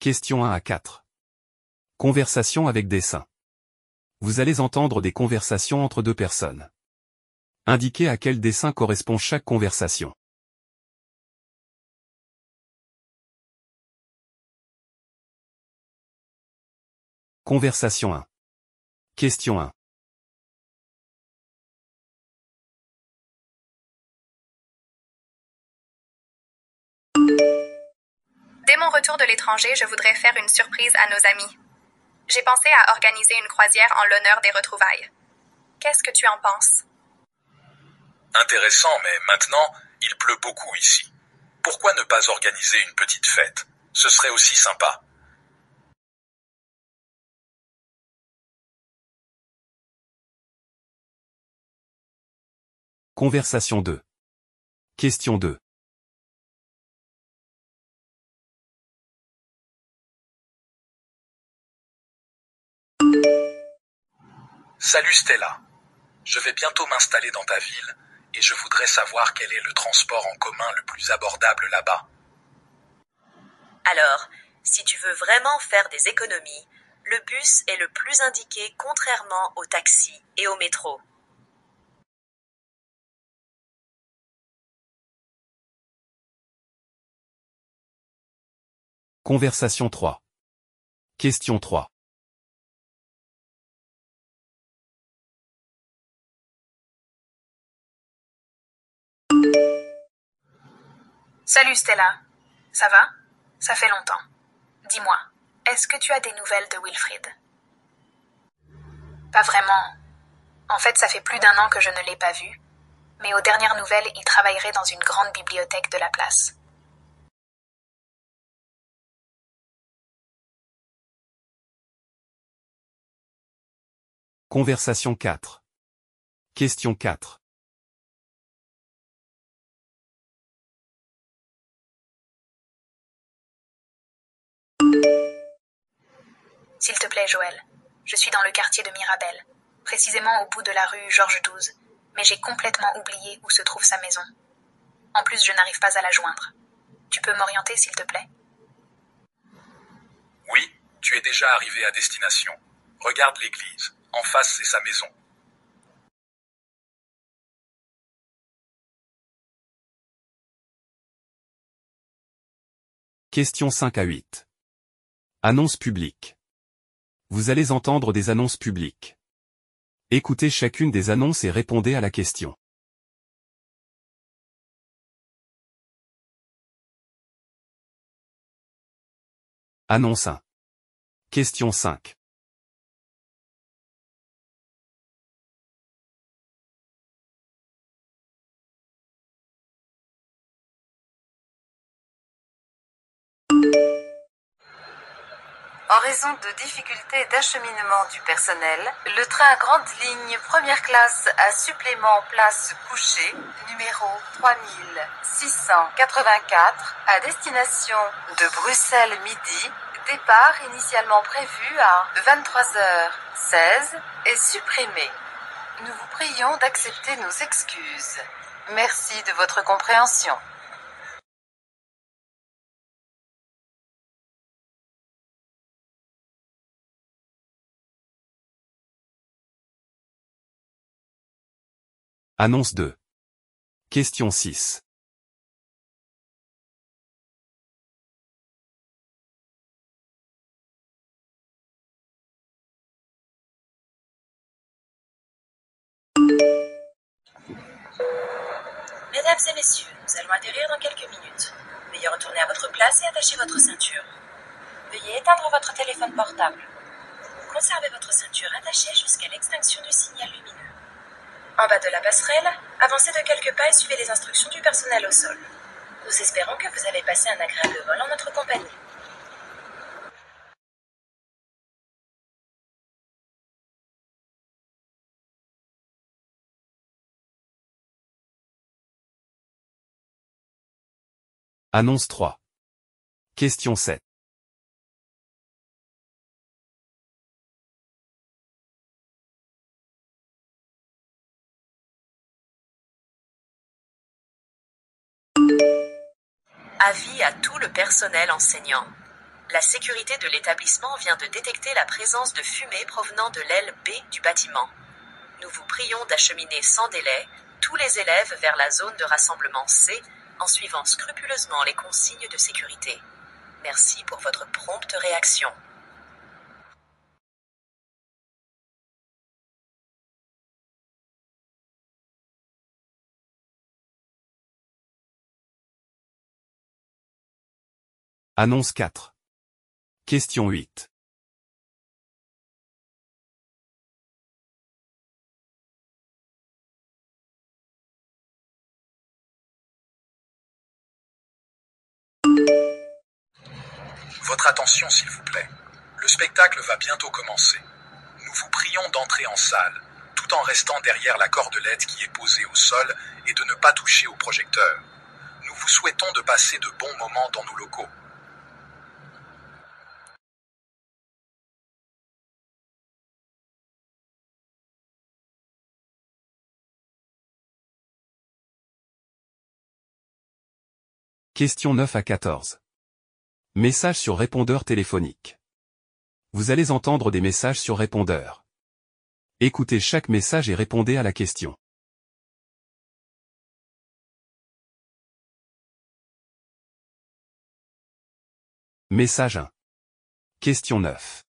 Question 1 à 4. Conversation avec dessin. Vous allez entendre des conversations entre deux personnes. Indiquez à quel dessin correspond chaque conversation. Conversation 1. Question 1. Dès mon retour de l'étranger, je voudrais faire une surprise à nos amis. J'ai pensé à organiser une croisière en l'honneur des retrouvailles. Qu'est-ce que tu en penses? Intéressant, mais maintenant, il pleut beaucoup ici. Pourquoi ne pas organiser une petite fête? Ce serait aussi sympa. Conversation 2. Question 2. Salut Stella. Je vais bientôt m'installer dans ta ville et je voudrais savoir quel est le transport en commun le plus abordable là-bas. Alors, si tu veux vraiment faire des économies, le bus est le plus indiqué contrairement au taxi et au métro. Conversation 3. Question 3. Salut Stella. Ça va? Ça fait longtemps. Dis-moi, est-ce que tu as des nouvelles de Wilfried? Pas vraiment. En fait, ça fait plus d'1 an que je ne l'ai pas vu, mais aux dernières nouvelles, il travaillerait dans une grande bibliothèque de la place. Conversation 4. Question 4. S'il te plaît, Joël. Je suis dans le quartier de Mirabel, précisément au bout de la rue Georges XII, mais j'ai complètement oublié où se trouve sa maison. En plus, je n'arrive pas à la joindre. Tu peux m'orienter, s'il te plaît? Oui, tu es déjà arrivé à destination. Regarde l'église. En face, c'est sa maison. Question 5 à 8. Annonce publique. Vous allez entendre des annonces publiques. Écoutez chacune des annonces et répondez à la question. Annonce 1. Question 5. En raison de difficultés d'acheminement du personnel, le train grande ligne première classe à supplément place couchée, numéro 3684, à destination de Bruxelles Midi, départ initialement prévu à 23h16, est supprimé. Nous vous prions d'accepter nos excuses. Merci de votre compréhension. Annonce 2. Question 6. Mesdames et messieurs, nous allons atterrir dans quelques minutes. Veuillez retourner à votre place et attacher votre ceinture. Veuillez éteindre votre téléphone portable. Conservez votre ceinture attachée jusqu'à l'extinction du signal lumineux. En bas de la passerelle, avancez de quelques pas et suivez les instructions du personnel au sol. Nous espérons que vous avez passé un agréable vol en notre compagnie. Annonce 3. Question 7. Avis à tout le personnel enseignant. La sécurité de l'établissement vient de détecter la présence de fumée provenant de l'aile B du bâtiment. Nous vous prions d'acheminer sans délai tous les élèves vers la zone de rassemblement C en suivant scrupuleusement les consignes de sécurité. Merci pour votre prompte réaction. Annonce 4. Question 8. Votre attention s'il vous plaît. Le spectacle va bientôt commencer. Nous vous prions d'entrer en salle, tout en restant derrière la cordelette qui est posée au sol et de ne pas toucher au projecteur. Nous vous souhaitons de passer de bons moments dans nos locaux. Question 9 à 14. Message sur répondeur téléphonique. Vous allez entendre des messages sur répondeur. Écoutez chaque message et répondez à la question. Message 1. Question 9.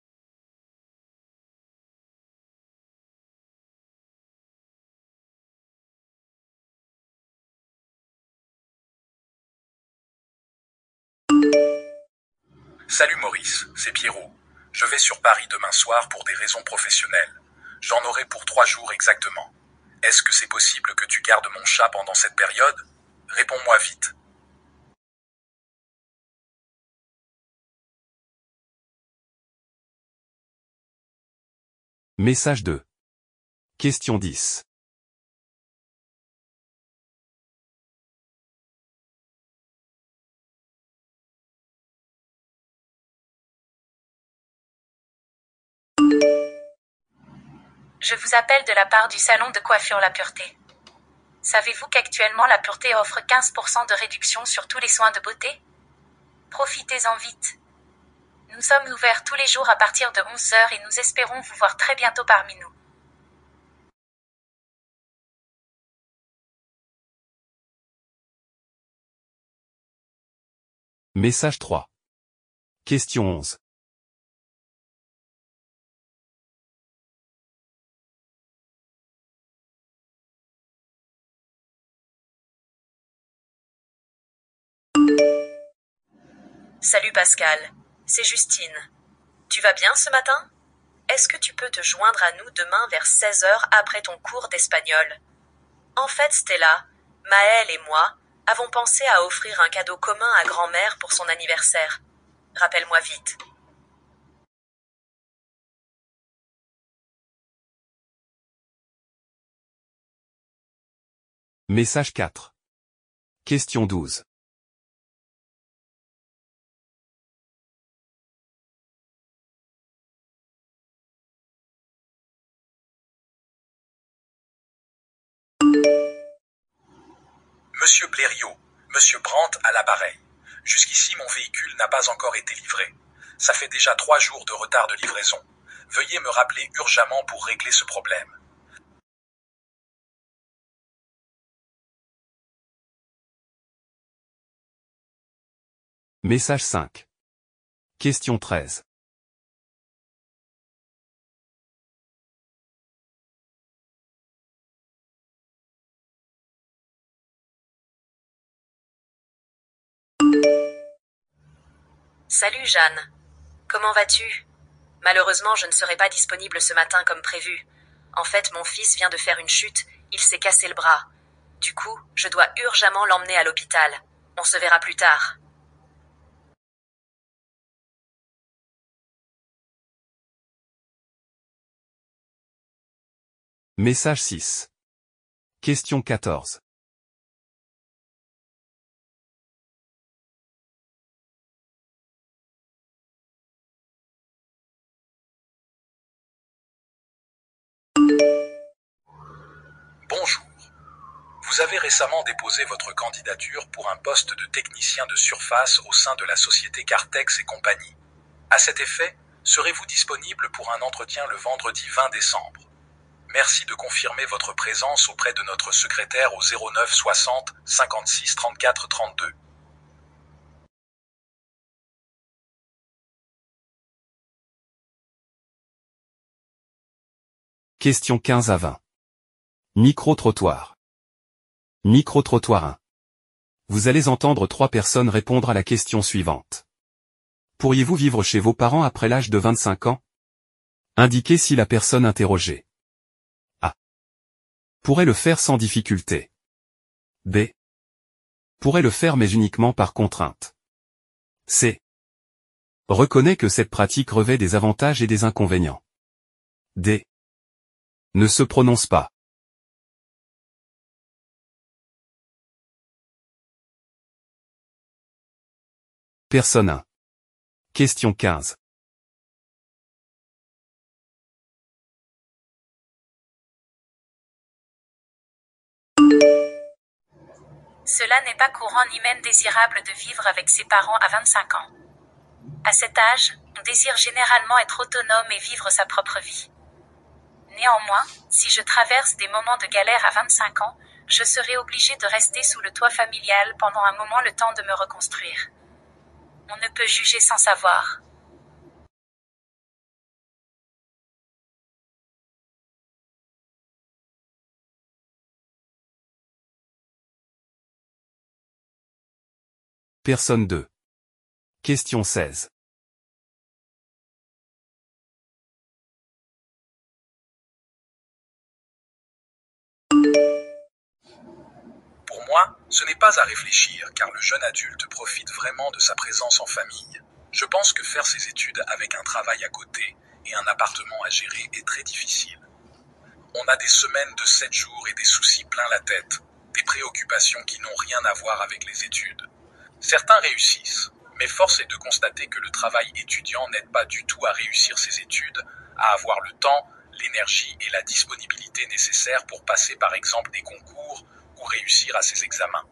Salut Maurice, c'est Pierrot. Je vais sur Paris demain soir pour des raisons professionnelles. J'en aurai pour 3 jours exactement. Est-ce que c'est possible que tu gardes mon chat pendant cette période? Réponds-moi vite. Message 2. Question 10. Je vous appelle de la part du salon de coiffure La Pureté. Savez-vous qu'actuellement La Pureté offre 15% de réduction sur tous les soins de beauté? Profitez-en vite. Nous sommes ouverts tous les jours à partir de 11 h et nous espérons vous voir très bientôt parmi nous. Message 3. Question 11. Salut Pascal, c'est Justine. Tu vas bien ce matin? Est-ce que tu peux te joindre à nous demain vers 16 h après ton cours d'espagnol? En fait, Stella, Maëlle et moi avons pensé à offrir un cadeau commun à grand-mère pour son anniversaire. Rappelle-moi vite. Message 4. Question 12. Monsieur Blériot, Monsieur Brandt à l'appareil. Jusqu'ici, mon véhicule n'a pas encore été livré. Ça fait déjà 3 jours de retard de livraison. Veuillez me rappeler urgemment pour régler ce problème. Message 5. Question 13. Salut Jeanne. Comment vas-tu? Malheureusement, je ne serai pas disponible ce matin comme prévu. En fait, mon fils vient de faire une chute, il s'est cassé le bras. Du coup, je dois urgemment l'emmener à l'hôpital. On se verra plus tard. Message 6. Question 14. Bonjour. Vous avez récemment déposé votre candidature pour un poste de technicien de surface au sein de la société Cartex et compagnie. À cet effet, serez-vous disponible pour un entretien le vendredi 20 décembre? Merci de confirmer votre présence auprès de notre secrétaire au 09 60 56 34 32. Question 15 à 20. Micro-trottoir. Micro-trottoir 1. Vous allez entendre 3 personnes répondre à la question suivante. Pourriez-vous vivre chez vos parents après l'âge de 25 ans? Indiquez si la personne interrogée A. Pourrait le faire sans difficulté. B. Pourrait le faire mais uniquement par contrainte. C. Reconnaît que cette pratique revêt des avantages et des inconvénients. D. Ne se prononce pas. Personne 1. Question 15. Cela n'est pas courant ni même désirable de vivre avec ses parents à 25 ans. À cet âge, on désire généralement être autonome et vivre sa propre vie. Néanmoins, si je traverse des moments de galère à 25 ans, je serai obligée de rester sous le toit familial pendant un moment le temps de me reconstruire. On ne peut juger sans savoir. Personne 2. Question 16. Pour moi, ce n'est pas à réfléchir car le jeune adulte profite vraiment de sa présence en famille. Je pense que faire ses études avec un travail à côté et un appartement à gérer est très difficile. On a des semaines de 7 jours et des soucis plein la tête, des préoccupations qui n'ont rien à voir avec les études. Certains réussissent, mais force est de constater que le travail étudiant n'aide pas du tout à réussir ses études, à avoir le temps, l'énergie et la disponibilité nécessaires pour passer par exemple des concours ou réussir à ses examens.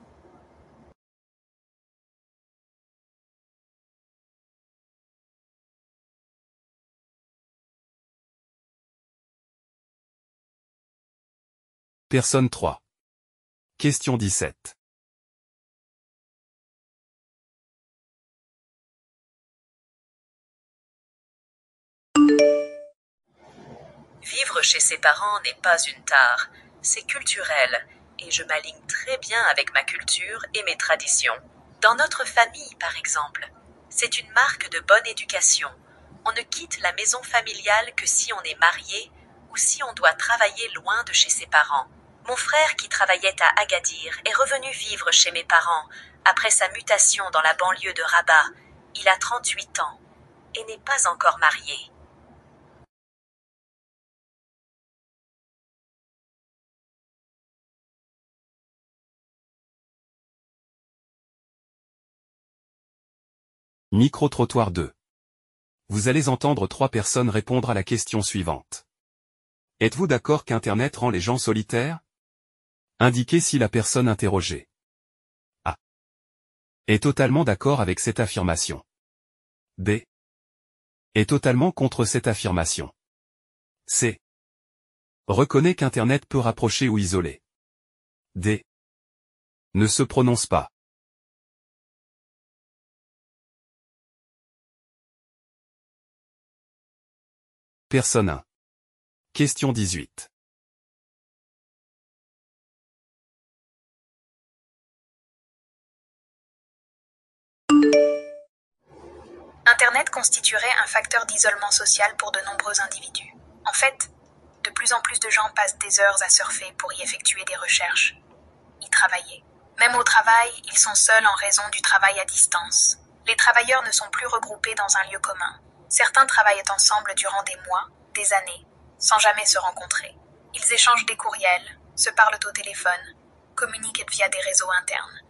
Personne 3. Question 17. Vivre chez ses parents n'est pas une tare, c'est culturel, et je m'aligne très bien avec ma culture et mes traditions. Dans notre famille, par exemple, c'est une marque de bonne éducation. On ne quitte la maison familiale que si on est marié ou si on doit travailler loin de chez ses parents. Mon frère qui travaillait à Agadir est revenu vivre chez mes parents après sa mutation dans la banlieue de Rabat. Il a 38 ans et n'est pas encore marié. Micro-trottoir 2. Vous allez entendre 3 personnes répondre à la question suivante. Êtes-vous d'accord qu'Internet rend les gens solitaires? Indiquez si la personne interrogée A. Est totalement d'accord avec cette affirmation. B. Est totalement contre cette affirmation. C. Reconnaît qu'Internet peut rapprocher ou isoler. D. Ne se prononce pas. Personne 1. Question 18. Internet constituerait un facteur d'isolement social pour de nombreux individus. En fait, de plus en plus de gens passent des heures à surfer pour y effectuer des recherches, y travailler. Même au travail, ils sont seuls en raison du travail à distance. Les travailleurs ne sont plus regroupés dans un lieu commun. Certains travaillent ensemble durant des mois, des années, sans jamais se rencontrer. Ils échangent des courriels, se parlent au téléphone, communiquent via des réseaux internes.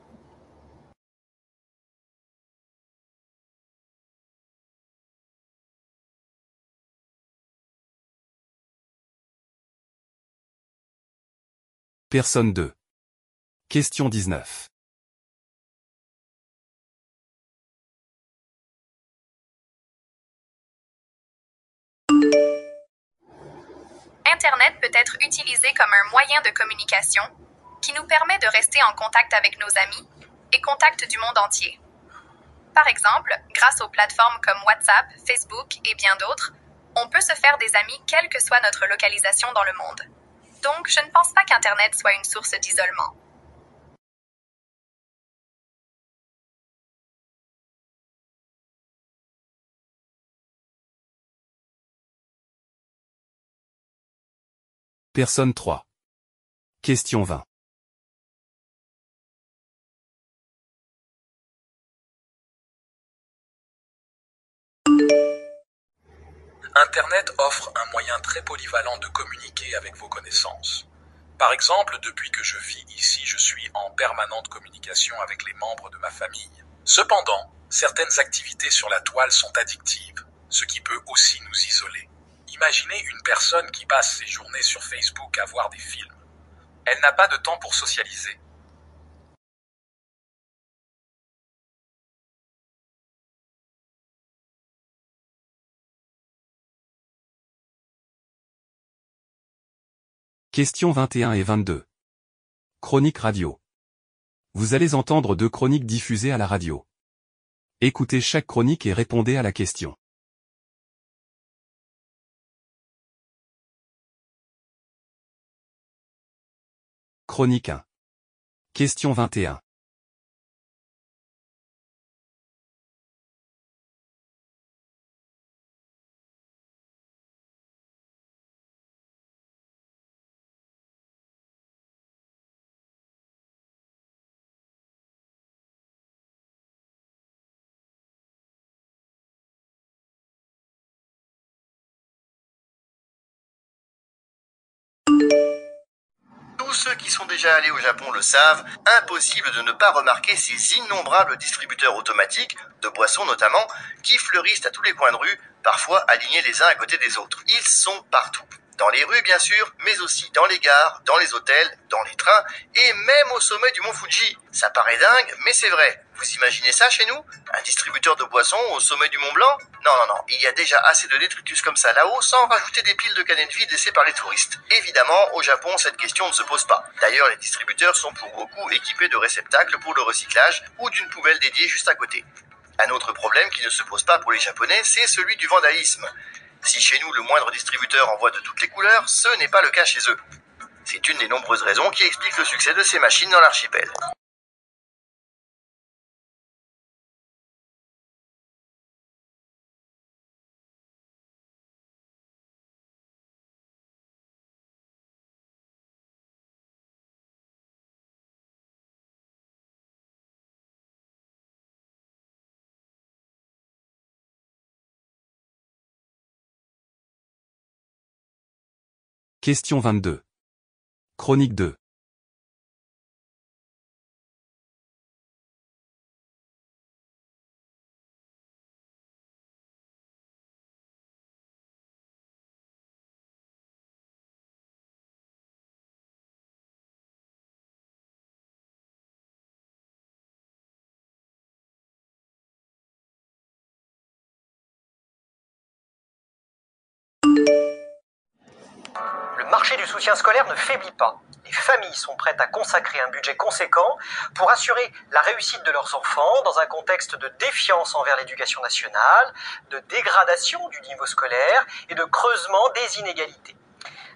Personne 2. Question 19. Internet peut être utilisé comme un moyen de communication qui nous permet de rester en contact avec nos amis et contacts du monde entier. Par exemple, grâce aux plateformes comme WhatsApp, Facebook et bien d'autres, on peut se faire des amis quelle que soit notre localisation dans le monde. Donc, je ne pense pas qu'Internet soit une source d'isolement. Personne 3. Question 20. Internet offre un moyen très polyvalent de communiquer avec vos connaissances. Par exemple, depuis que je vis ici, je suis en permanente communication avec les membres de ma famille. Cependant, certaines activités sur la toile sont addictives, ce qui peut aussi nous isoler. Imaginez une personne qui passe ses journées sur Facebook à voir des films. Elle n'a pas de temps pour socialiser. Questions 21 et 22. Chronique radio. Vous allez entendre 2 chroniques diffusées à la radio. Écoutez chaque chronique et répondez à la question. Chronique 1. Question 21. Tous ceux qui sont déjà allés au Japon le savent, impossible de ne pas remarquer ces innombrables distributeurs automatiques, de boissons notamment, qui fleurissent à tous les coins de rue, parfois alignés les uns à côté des autres. Ils sont partout. Dans les rues bien sûr, mais aussi dans les gares, dans les hôtels, dans les trains, et même au sommet du mont Fuji. Ça paraît dingue, mais c'est vrai. Vous imaginez ça chez nous? Un distributeur de boissons au sommet du Mont Blanc? Non, il y a déjà assez de détritus comme ça là-haut, sans rajouter des piles de canettes vides laissées par les touristes. Évidemment, au Japon, cette question ne se pose pas. D'ailleurs, les distributeurs sont pour beaucoup équipés de réceptacles pour le recyclage ou d'une poubelle dédiée juste à côté. Un autre problème qui ne se pose pas pour les Japonais, c'est celui du vandalisme. Si chez nous le moindre distributeur en voit de toutes les couleurs, ce n'est pas le cas chez eux. C'est une des nombreuses raisons qui expliquent le succès de ces machines dans l'archipel. Question 22. Chronique 2. Le marché du soutien scolaire ne faiblit pas. Les familles sont prêtes à consacrer un budget conséquent pour assurer la réussite de leurs enfants dans un contexte de défiance envers l'éducation nationale, de dégradation du niveau scolaire et de creusement des inégalités.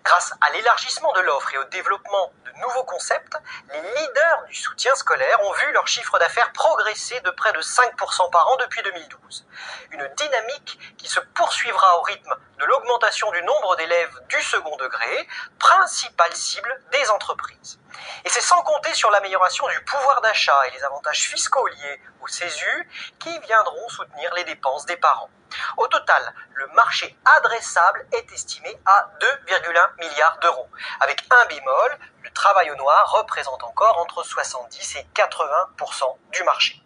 Grâce à l'élargissement de l'offre et au développement de nouveaux concepts, les leaders du soutien scolaire ont vu leur chiffre d'affaires progresser de près de 5% par an depuis 2012. Une dynamique qui se poursuivra au rythme de l'augmentation du nombre d'élèves du second degré, principale cible des entreprises. Et c'est sans compter sur l'amélioration du pouvoir d'achat et les avantages fiscaux liés au CESU qui viendront soutenir les dépenses des parents. Au total, le marché adressable est estimé à 2,1 milliards d'euros. Avec un bémol, le travail au noir représente encore entre 70 et 80% du marché.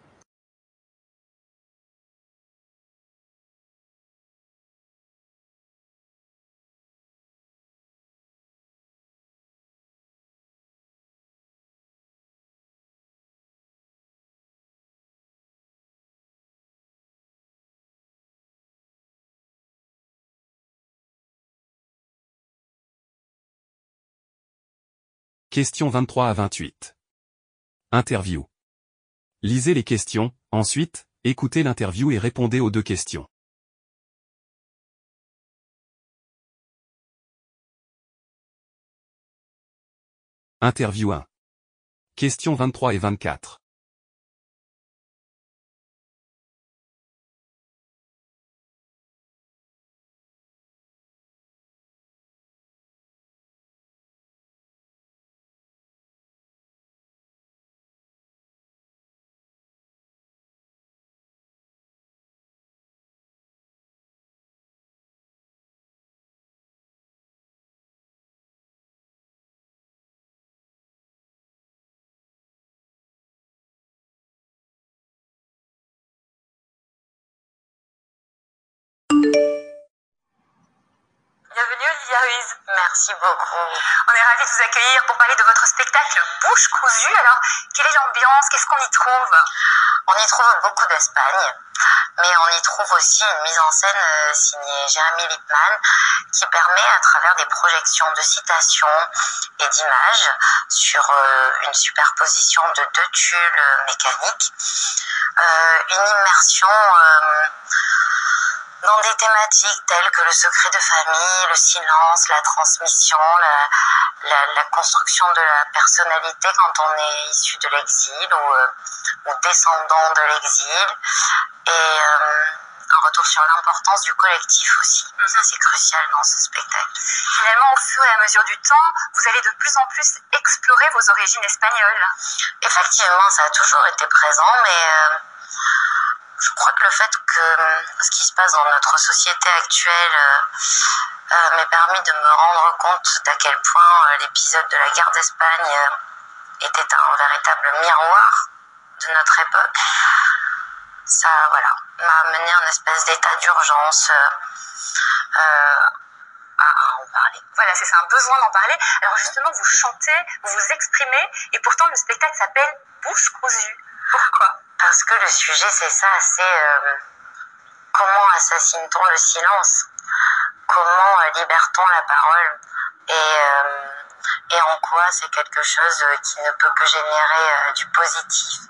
Questions 23 à 28. Interview. Lisez les questions, ensuite, écoutez l'interview et répondez aux 2 questions. Interview 1. Questions 23 et 24. Bienvenue Olivia Ruiz. Merci beaucoup. On est ravis de vous accueillir pour parler de votre spectacle Bouche cousue. Alors, quelle est l'ambiance? Qu'est-ce qu'on y trouve? On y trouve beaucoup d'Espagne, mais on y trouve aussi une mise en scène signée Jérémy Lippmann qui permet à travers des projections de citations et d'images sur une superposition de 2 tulles mécaniques, une immersion dans des thématiques telles que le secret de famille, le silence, la transmission, la construction de la personnalité quand on est issu de l'exil ou descendant de l'exil, et un retour sur l'importance du collectif aussi. Ça, c'est crucial dans ce spectacle. Finalement, au fur et à mesure du temps, vous allez de plus en plus explorer vos origines espagnoles. Effectivement, ça a toujours été présent, mais je crois que le fait que ce qui se passe dans notre société actuelle m'ait permis de me rendre compte d'à quel point l'épisode de la guerre d'Espagne était un véritable miroir de notre époque, ça m'a amené à une espèce d'état d'urgence à en parler. Voilà, c'est ça, un besoin d'en parler. Alors justement, vous chantez, vous vous exprimez, et pourtant le spectacle s'appelle Bouche cousue. Pourquoi? Parce que le sujet, c'est ça, c'est comment assassine-t-on le silence? Comment libère-t-on la parole? Et en quoi c'est quelque chose qui ne peut que générer du positif.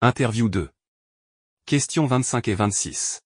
Interview 2. Questions 25 et 26.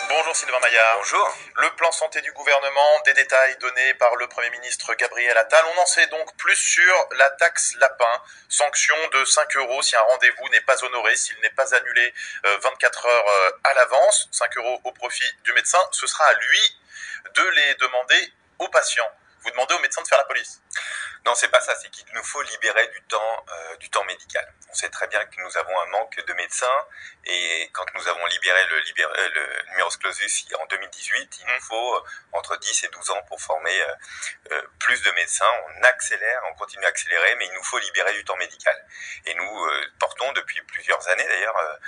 Bonjour Sylvain Maillard. Bonjour. Le plan santé du gouvernement, des détails donnés par le Premier ministre Gabriel Attal. On en sait donc plus sur la taxe lapin. Sanction de 5 € si un rendez-vous n'est pas honoré, s'il n'est pas annulé 24 heures à l'avance. 5 € au profit du médecin. Ce sera à lui de les demander aux patients. Vous demandez au médecin de faire la police. Non, c'est pas ça, c'est qu'il nous faut libérer du temps médical. On sait très bien que nous avons un manque de médecins et quand nous avons libéré le numerus clausus en 2018, il nous faut entre 10 et 12 ans pour former plus de médecins. On accélère, on continue à accélérer, mais il nous faut libérer du temps médical. Et nous portons depuis plusieurs années d'ailleurs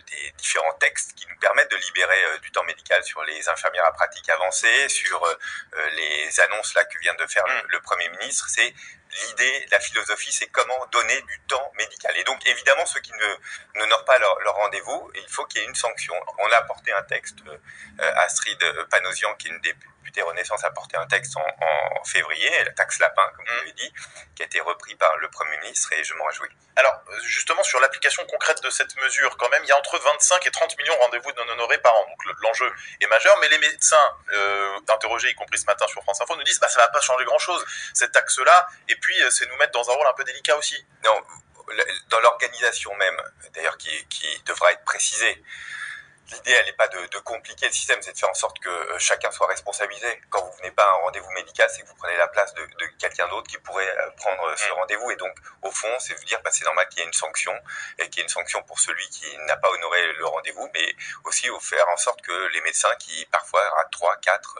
des différents textes qui nous permettent de libérer du temps médical sur les infirmières à pratique avancée, sur les annonces là que vient de faire le Premier ministre. C'est l'idée, la philosophie, c'est comment donner du temps médical. Et donc évidemment ceux qui n'honorent pas leur rendez-vous, il faut qu'il y ait une sanction. On a apporté un texte, Astrid Panosian, qui est une députée Renaissance, a porté un texte en février, la taxe lapin, comme vous l'avez dit, qui a été repris par le Premier ministre et je m'en réjouis. Alors, justement, sur l'application concrète de cette mesure, quand même, il y a entre 25 et 30 millions de rendez-vous non honorés par an. Donc l'enjeu est majeur, mais les médecins interrogés, y compris ce matin sur France Info, nous disent ça va pas changer grand-chose, cette taxe-là, et puis c'est nous mettre dans un rôle un peu délicat aussi. Non, dans l'organisation même, d'ailleurs qui devra être précisée, l'idée, elle n'est pas de compliquer le système, c'est de faire en sorte que chacun soit responsabilisé. Quand vous venez pas à un rendez-vous médical, c'est que vous prenez la place de quelqu'un d'autre qui pourrait prendre ce rendez-vous. Et donc, au fond, c'est vous dire, c'est normal qu'il y ait une sanction, et qu'il y ait une sanction pour celui qui n'a pas honoré le rendez-vous, mais aussi faire en sorte que les médecins qui, parfois, ratent 3, 4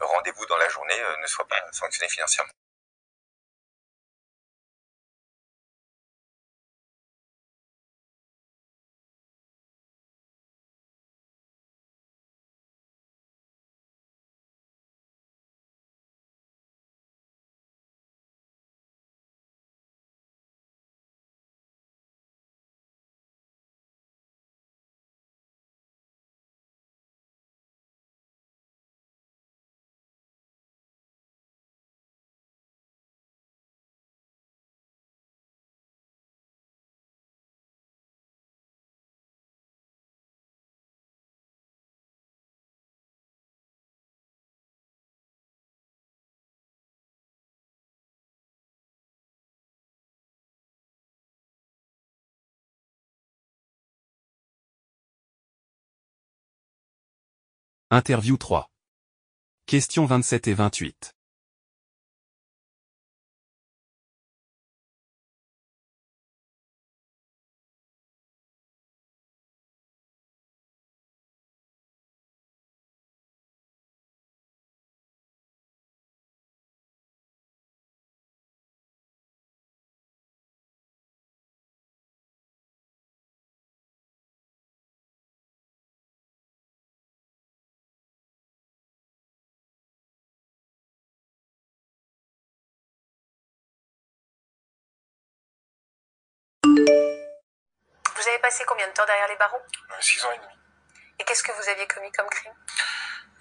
rendez-vous dans la journée, ne soient pas sanctionnés financièrement. Interview 3. Questions 27 et 28. Vous avez passé combien de temps derrière les barreaux? 6 ans et demi. Et qu'est-ce que vous aviez commis comme crime?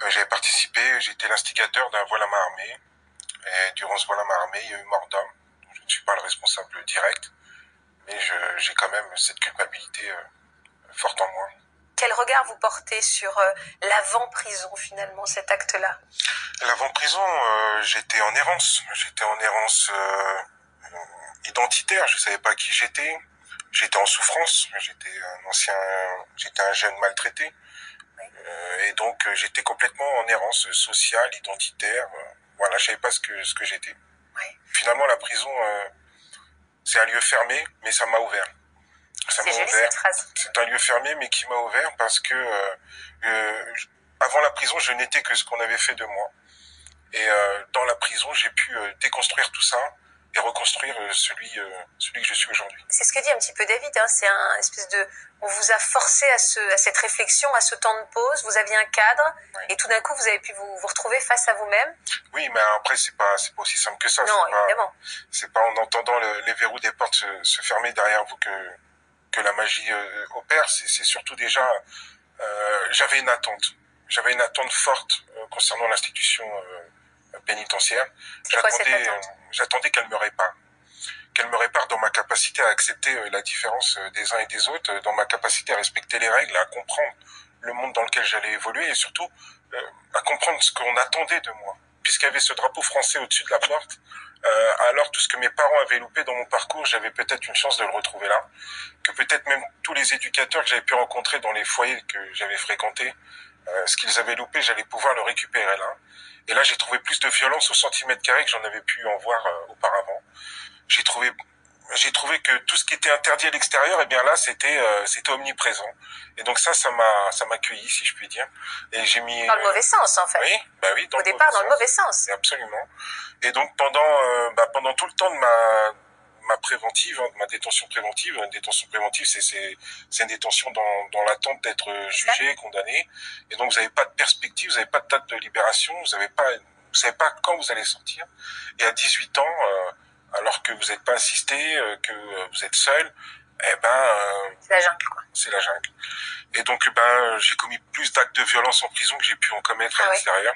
J'avais participé, j'étais l'instigateur d'un vol à main armée. Et durant ce vol à main armée, il y a eu mort d'homme. Je ne suis pas le responsable direct, mais j'ai quand même cette culpabilité forte en moi. Quel regard vous portez sur l'avant-prison, finalement, cet acte-là? L'avant-prison, j'étais en errance. J'étais en errance identitaire, je ne savais pas qui j'étais. J'étais en souffrance, j'étais un jeune maltraité. Et donc j'étais complètement en errance sociale, identitaire. Voilà, je savais pas ce que j'étais. Ouais. Finalement, la prison, c'est un lieu fermé, mais ça m'a ouvert. C'est joli cette phrase. C'est un lieu fermé, mais qui m'a ouvert parce que avant la prison, je n'étais que ce qu'on avait fait de moi. Et dans la prison, j'ai pu déconstruire tout ça et reconstruire celui que je suis aujourd'hui. C'est ce que dit un petit peu David, hein, c'est un espèce de... On vous a forcé à cette réflexion, à ce temps de pause, vous aviez un cadre, et tout d'un coup vous avez pu vous retrouver face à vous-même. Oui, mais après c'est pas aussi simple que ça. Non, évidemment. C'est pas en entendant les verrous des portes se fermer derrière vous que la magie opère. C'est surtout déjà... j'avais une attente. J'avais une attente forte concernant l'institution pénitentiaire. J'attendais qu'elle me répare. Qu'elle me répare dans ma capacité à accepter la différence des uns et des autres, dans ma capacité à respecter les règles, à comprendre le monde dans lequel j'allais évoluer et surtout à comprendre ce qu'on attendait de moi. Puisqu'il y avait ce drapeau français au-dessus de la porte, alors tout ce que mes parents avaient loupé dans mon parcours, j'avais peut-être une chance de le retrouver là. Que peut-être même tous les éducateurs que j'avais pu rencontrer dans les foyers que j'avais fréquentés, ce qu'ils avaient loupé, j'allais pouvoir le récupérer là. Et là, j'ai trouvé plus de violence au centimètre carré que j'en avais pu en voir auparavant. J'ai trouvé que tout ce qui était interdit à l'extérieur, eh bien là, c'était omniprésent. Et donc ça m'a cueilli, si je puis dire. Et j'ai mis dans le mauvais sens, en fait. Oui, oui. Au départ, dans le mauvais sens. Absolument. Et donc pendant tout le temps de ma préventive, de ma détention préventive, une détention préventive, c'est une détention dans l'attente d'être jugé, condamné. Et donc vous n'avez pas de perspective, vous n'avez pas de date de libération, vous savez pas quand vous allez sortir. Et à 18 ans, alors que vous n'êtes pas assisté, que vous êtes seul, c'est la jungle, quoi. C'est la jungle. Et donc j'ai commis plus d'actes de violence en prison que j'ai pu en commettre à l'extérieur.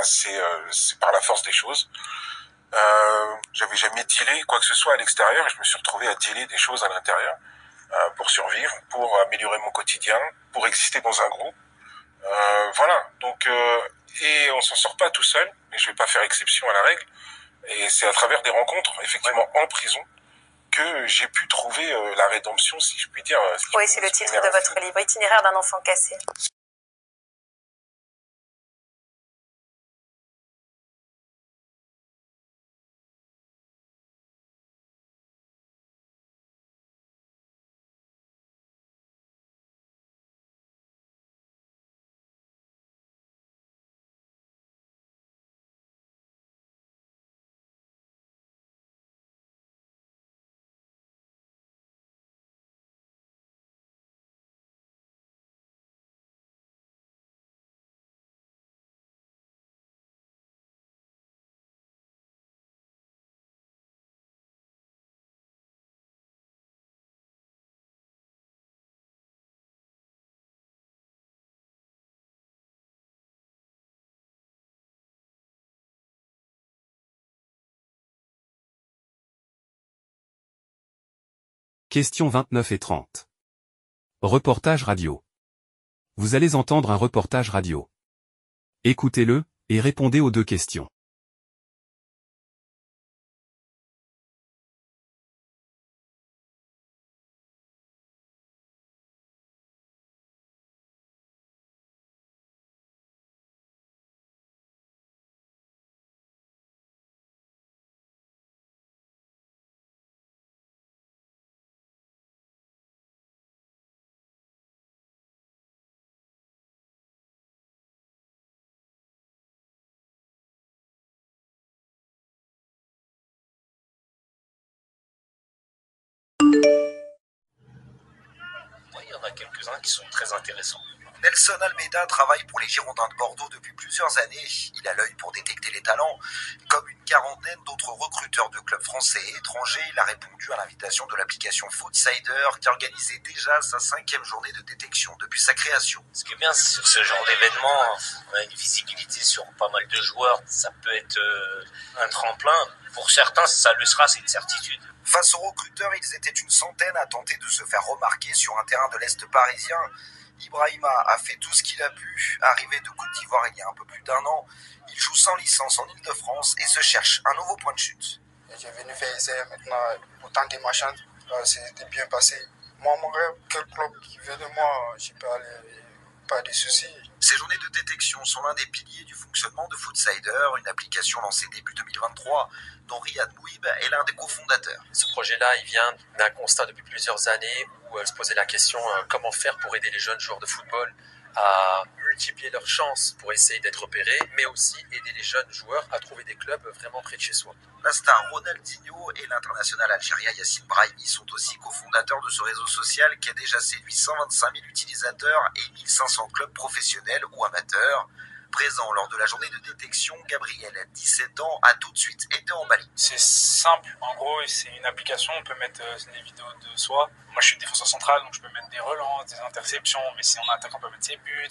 C'est par la force des choses. J'avais jamais dealé quoi que ce soit à l'extérieur et je me suis retrouvé à dealer des choses à l'intérieur pour survivre, pour améliorer mon quotidien, pour exister dans un groupe. Voilà. Donc et on s'en sort pas tout seul, mais je vais pas faire exception à la règle. Et c'est à travers des rencontres, effectivement, en prison, que j'ai pu trouver la rédemption, si je puis dire. Oui, c'est le titre de votre livre, Itinéraire d'un enfant cassé. Questions 29 et 30. Reportage radio. Vous allez entendre un reportage radio. Écoutez-le, et répondez aux 2 questions. Il y en a quelques-uns qui sont très intéressants. Nelson Almeida travaille pour les Girondins de Bordeaux depuis plusieurs années. Il a l'œil pour détecter les talents. Comme une quarantaine d'autres recruteurs de clubs français et étrangers, il a répondu à l'invitation de l'application Foodsider qui organisait déjà sa 5e journée de détection depuis sa création. Ce qui est bien sur ce genre d'événement, on a une visibilité sur pas mal de joueurs. Ça peut être un tremplin. Pour certains, ça le sera, c'est une certitude. Face aux recruteurs, ils étaient une centaine à tenter de se faire remarquer sur un terrain de l'Est parisien. Ibrahima a fait tout ce qu'il a pu. Arrivé de Côte d'Ivoire il y a un peu plus d'1 an, il joue sans licence en Ile-de-France et se cherche un nouveau point de chute. J'ai venu faire essai maintenant pour tenter ma chance. C'était bien passé. Moi, mon rêve, quel club qui veut de moi, j'ai pas de soucis. Ces journées de détection sont l'un des piliers du fonctionnement de Foodsider, une application lancée début 2023, dont Riyad Mouib est l'un des cofondateurs. Ce projet-là, il vient d'un constat depuis plusieurs années où se posait la question comment faire pour aider les jeunes joueurs de football à multiplier leurs chances pour essayer d'être repérés, mais aussi aider les jeunes joueurs à trouver des clubs vraiment près de chez soi. La star Ronaldinho et l'international algérien Yassine Brahimi sont aussi cofondateurs de ce réseau social qui a déjà séduit 125 000 utilisateurs et 1500 clubs professionnels ou amateurs. Présent lors de la journée de détection, Gabriel, 17 ans, a tout de suite été emballé. C'est simple, en gros, c'est une application, on peut mettre des vidéos de soi. Moi, je suis défenseur central, donc je peux mettre des relances, des interceptions, mais si on attaque, on peut mettre ses buts.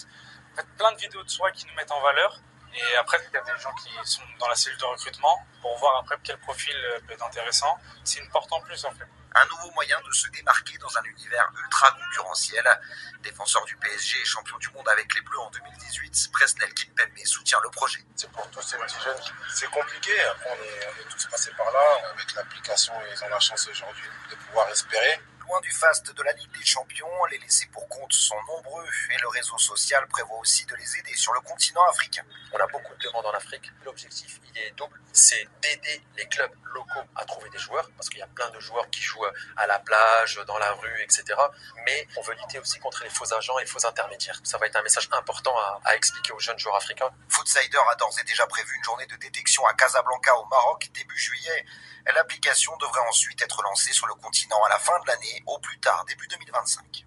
En fait, plein de vidéos de soi qui nous mettent en valeur. Et après, il y a des gens qui sont dans la cellule de recrutement pour voir après quel profil peut être intéressant. C'est une porte en plus, en fait. Un nouveau moyen de se démarquer dans un univers ultra concurrentiel. Défenseur du PSG et champion du monde avec les Bleus en 2018, Presnel Kimpembe soutient le projet. C'est pour tous ces petits jeunes, c'est compliqué. Après, on est tous passés par là. Avec l'application, ils ont la chance aujourd'hui de pouvoir espérer. loin du faste de la Ligue des Champions, les laissés pour compte sont nombreux et le réseau social prévoit aussi de les aider sur le continent africain. On a beaucoup de demandes en Afrique. L'objectif, il est double. C'est d'aider les clubs locaux à trouver des joueurs, parce qu'il y a plein de joueurs qui jouent à la plage, dans la rue, etc. Mais on veut lutter aussi contre les faux agents et faux intermédiaires. Ça va être un message important à expliquer aux jeunes joueurs africains. Footsider a d'ores et déjà prévu une journée de détection à Casablanca au Maroc début juillet. L'application devrait ensuite être lancée sur le continent à la fin de l'année, au plus tard début 2025.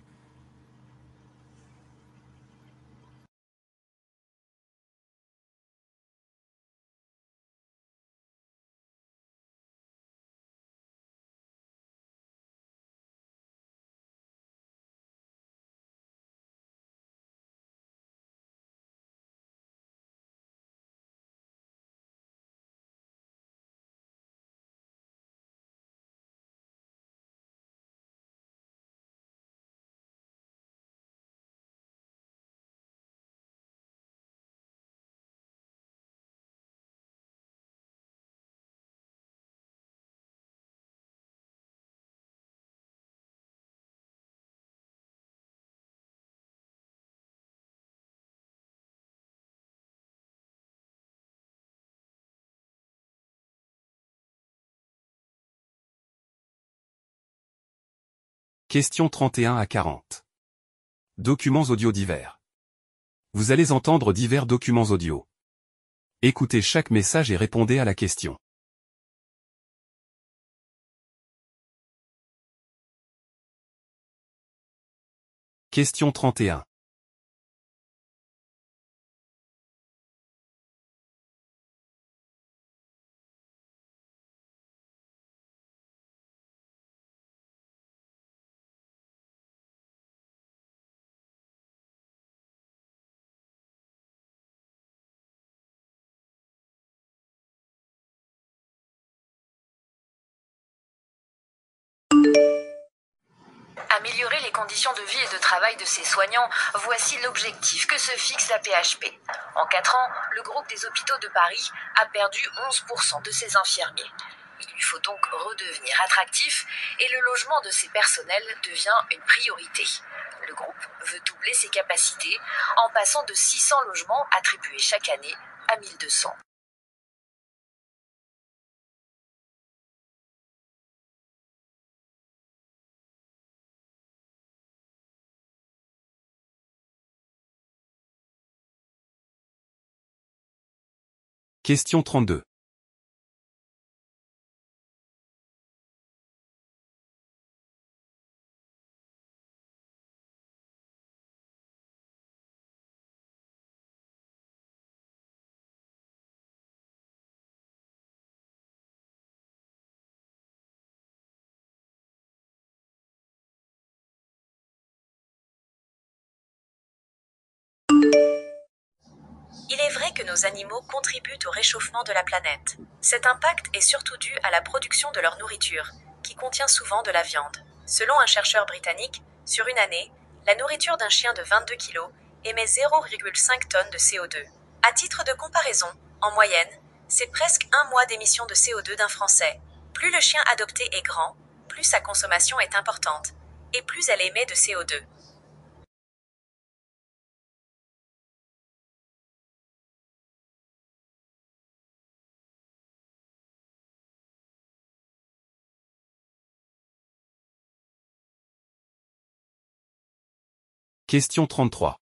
Questions 31 à 40. Documents audio divers. Vous allez entendre divers documents audio. Écoutez chaque message et répondez à la question. Question 31. Améliorer les conditions de vie et de travail de ses soignants, voici l'objectif que se fixe la PHP. En 4 ans, le groupe des hôpitaux de Paris a perdu 11% de ses infirmiers. Il lui faut donc redevenir attractif et le logement de ses personnels devient une priorité. Le groupe veut doubler ses capacités en passant de 600 logements attribués chaque année à 1200. Question 32. Il est vrai que nos animaux contribuent au réchauffement de la planète. Cet impact est surtout dû à la production de leur nourriture, qui contient souvent de la viande. Selon un chercheur britannique, sur une année, la nourriture d'un chien de 22 kg émet 0,5 tonnes de CO2. À titre de comparaison, en moyenne, c'est presque un mois d'émissions de CO2 d'un Français. Plus le chien adopté est grand, plus sa consommation est importante, et plus elle émet de CO2. Question 33.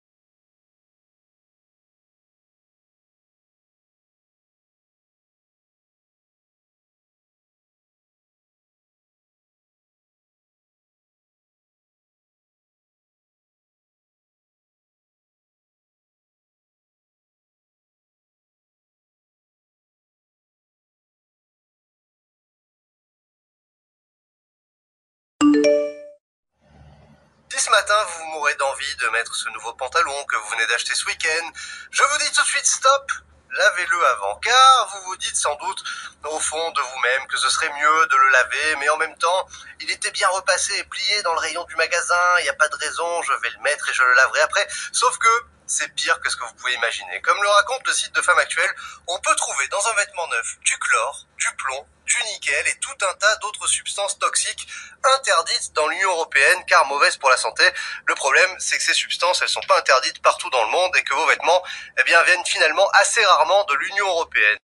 Si ce matin vous mourrez d'envie de mettre ce nouveau pantalon que vous venez d'acheter ce week-end, je vous dis tout de suite stop, lavez-le avant, car vous vous dites sans doute au fond de vous-même que ce serait mieux de le laver, mais en même temps, il était bien repassé et plié dans le rayon du magasin, il n'y a pas de raison, je vais le mettre et je le laverai après, sauf que c'est pire que ce que vous pouvez imaginer. Comme le raconte le site de Femme Actuelle, on peut trouver dans un vêtement neuf du chlore, du plomb, du nickel et tout un tas d'autres substances toxiques interdites dans l'Union européenne car mauvaises pour la santé. Le problème, c'est que ces substances, elles sont pas interdites partout dans le monde et que vos vêtements, eh bien, viennent finalement assez rarement de l'Union européenne.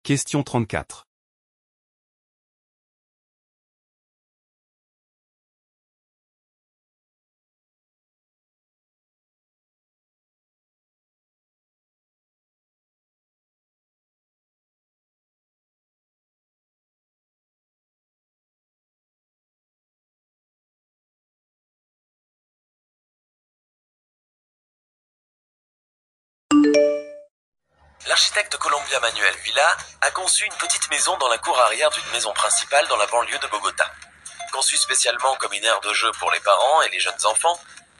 Question 34. L'architecte colombien Manuel Villa a conçu une petite maison dans la cour arrière d'une maison principale dans la banlieue de Bogota. Conçue spécialement comme une aire de jeu pour les parents et les jeunes enfants,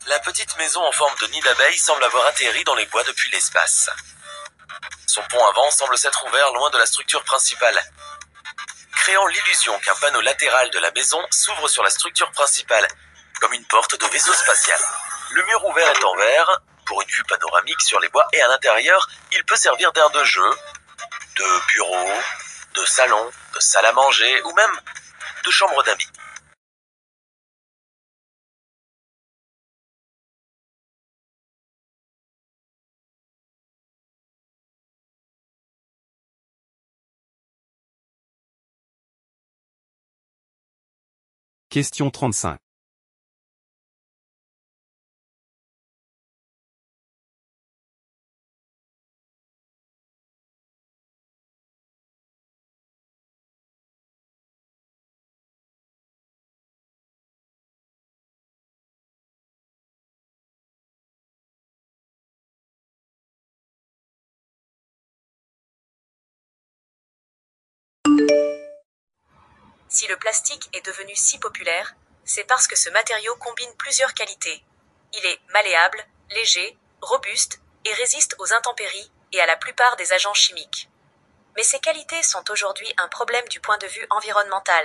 la petite maison en forme de nid d'abeille semble avoir atterri dans les bois depuis l'espace. Son pont avant semble s'être ouvert loin de la structure principale, créant l'illusion qu'un panneau latéral de la maison s'ouvre sur la structure principale, comme une porte de vaisseau spatial. Le mur ouvert est en verre, pour une vue panoramique sur les bois, et à l'intérieur, il peut servir d'aire de jeu, de bureau, de salon, de salle à manger, ou même de chambre d'amis. Question 35. Si le plastique est devenu si populaire, c'est parce que ce matériau combine plusieurs qualités. Il est malléable, léger, robuste et résiste aux intempéries et à la plupart des agents chimiques. Mais ces qualités sont aujourd'hui un problème du point de vue environnemental,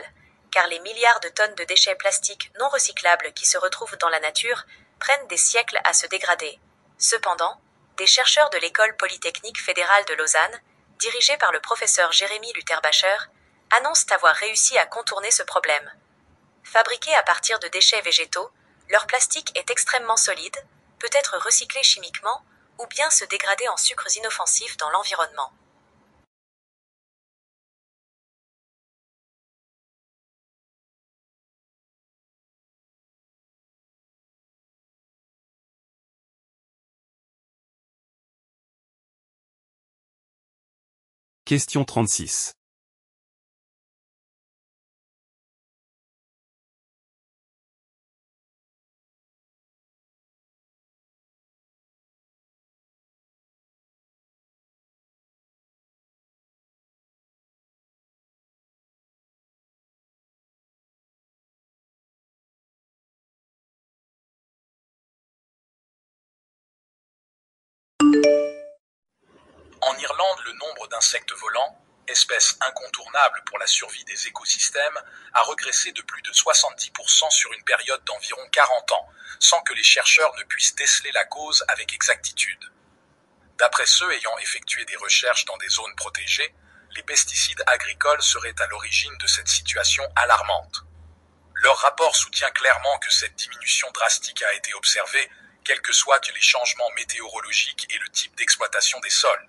car les milliards de tonnes de déchets plastiques non recyclables qui se retrouvent dans la nature prennent des siècles à se dégrader. Cependant, des chercheurs de l'École polytechnique fédérale de Lausanne, dirigés par le professeur Jérémy Lutherbacher, annoncent avoir réussi à contourner ce problème. Fabriqué à partir de déchets végétaux, leur plastique est extrêmement solide, peut être recyclé chimiquement ou bien se dégrader en sucres inoffensifs dans l'environnement. Question 36. En Irlande, le nombre d'insectes volants, espèce incontournable pour la survie des écosystèmes, a régressé de plus de 70% sur une période d'environ 40 ans, sans que les chercheurs ne puissent déceler la cause avec exactitude. D'après ceux ayant effectué des recherches dans des zones protégées, les pesticides agricoles seraient à l'origine de cette situation alarmante. Leur rapport soutient clairement que cette diminution drastique a été observée, quels que soient les changements météorologiques et le type d'exploitation des sols.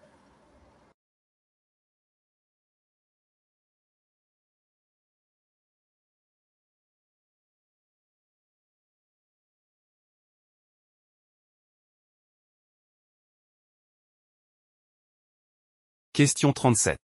Question 37.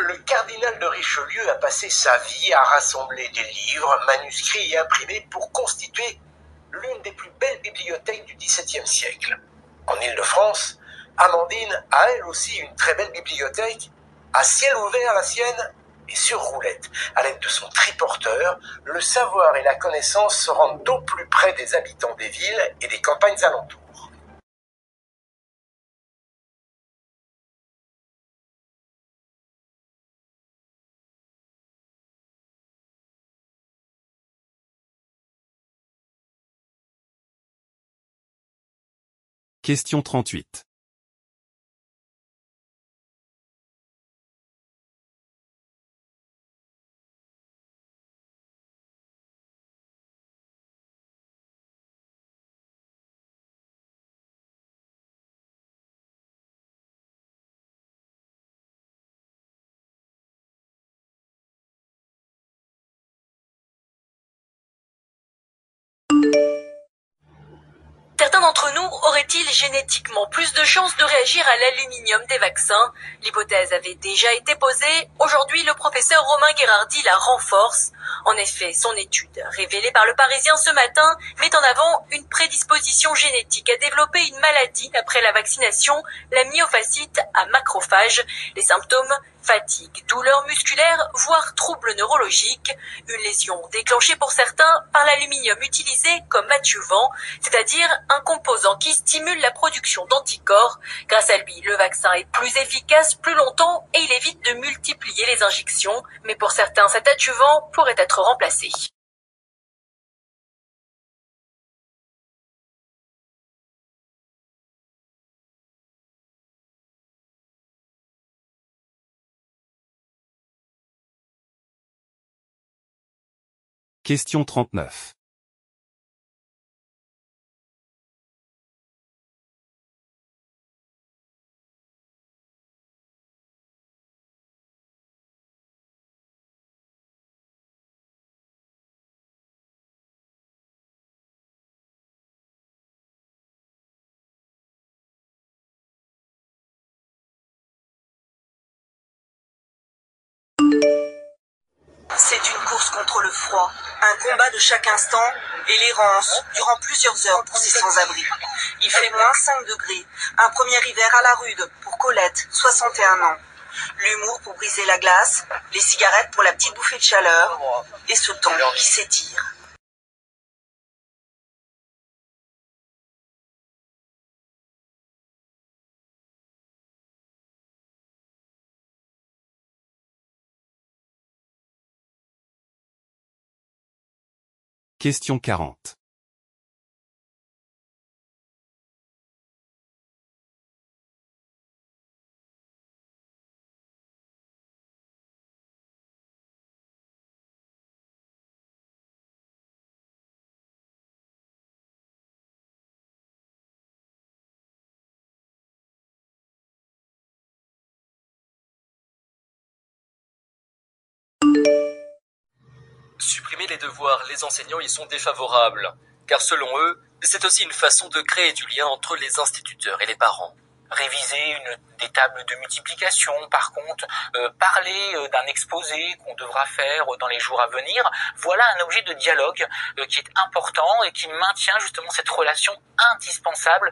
Le cardinal de Richelieu a passé sa vie à rassembler des livres, manuscrits et imprimés pour constituer l'une des plus belles bibliothèques du XVIIe siècle. En Île-de-France, Amandine a elle aussi une très belle bibliothèque, à ciel ouvert la sienne et sur roulette. À l'aide de son triporteur, le savoir et la connaissance se rendent au plus près des habitants des villes et des campagnes alentours. Question 38. Certains d'entre nous auraient-ils génétiquement plus de chances de réagir à l'aluminium des vaccins? L'hypothèse avait déjà été posée. Aujourd'hui, le professeur Romain Guérardi la renforce. En effet, son étude, révélée par Le Parisien ce matin, met en avant une prédisposition génétique à développer une maladie après la vaccination, la myofascite à macrophages. Les symptômes: fatigue, douleurs musculaires, voire troubles neurologiques. Une lésion déclenchée pour certains par l'aluminium utilisé comme adjuvant, c'est-à-dire un composant qui stimule la production d'anticorps. Grâce à lui, le vaccin est plus efficace plus longtemps et il évite de multiplier les injections. Mais pour certains, cet adjuvant pourrait être remplacé. Question 39. C'est une course contre le froid, un combat de chaque instant et l'errance durant plusieurs heures pour ces sans-abri. Il fait moins 5 degrés, un premier hiver à la rude pour Colette, 61 ans. L'humour pour briser la glace, les cigarettes pour la petite bouffée de chaleur et ce temps qui s'étire. Question 40. Supprimer les devoirs, les enseignants y sont défavorables, car selon eux, c'est aussi une façon de créer du lien entre les instituteurs et les parents. Réviser des tables de multiplication, par contre, parler d'un exposé qu'on devra faire dans les jours à venir, voilà un objet de dialogue qui est important et qui maintient justement cette relation indispensable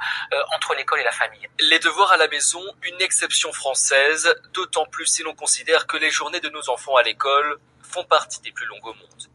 entre l'école et la famille. Les devoirs à la maison, une exception française, d'autant plus si l'on considère que les journées de nos enfants à l'école font partie des plus longues au monde.